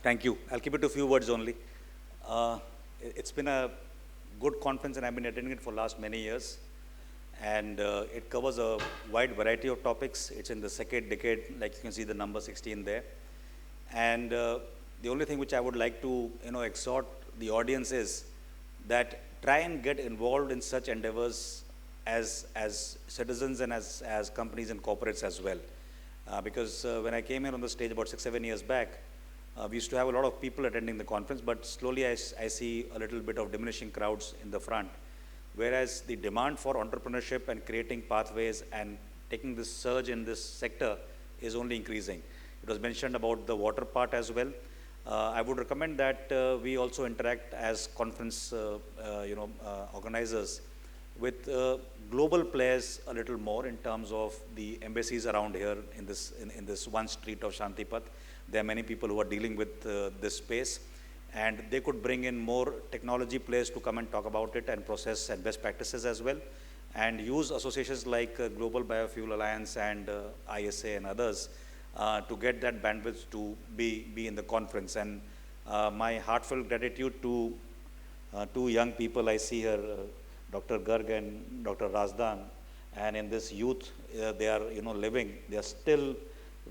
Thank you. I'll keep it to a few words only. Uh, it's been a good conference and I've been attending it for last many years. And it covers a wide variety of topics. It's in the second decade, like you can see the number 16 there. And the only thing which I would like to, exhort the audience is that try and get involved in such endeavors as citizens and as companies and corporates as well. Because when I came here on the stage about 6, 7 years back, we used to have a lot of people attending the conference, but slowly I see a little bit of diminishing crowds in the front. Whereas the demand for entrepreneurship and creating pathways and taking this surge in this sector is only increasing. It was mentioned about the water part as well. I would recommend that we also interact as conference organizers with global players a little more in terms of the embassies around here in this one street of Shantipat. There are many people who are dealing with this space, and they could bring in more technology players to come and talk about it and process and best practices as well, and use associations like Global Biofuel Alliance and ISA and others to get that bandwidth to be in the conference. And my heartfelt gratitude to two young people I see here, Dr. Garg and Dr. Razdan, and in this youth, they are living. They are still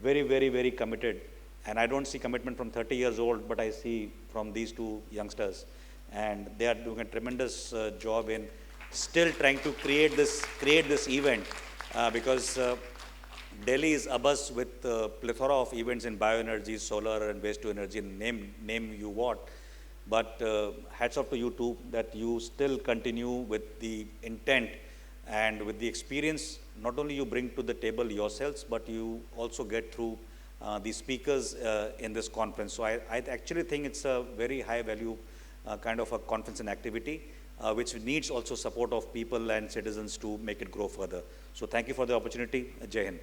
very, very, very committed. And I don't see commitment from 30 years old, but I see from these two youngsters. And they are doing a tremendous job in still trying to create this event because Delhi is abuzz with plethora of events in bioenergy, solar and waste to energy, and name you what. But hats off to you too, that you still continue with the intent and with the experience. Not only you bring to the table yourselves, but you also get through the speakers in this conference. So I actually think it's a very high value kind of a conference and activity, which needs also support of people and citizens to make it grow further. So thank you for the opportunity. Jai Hind.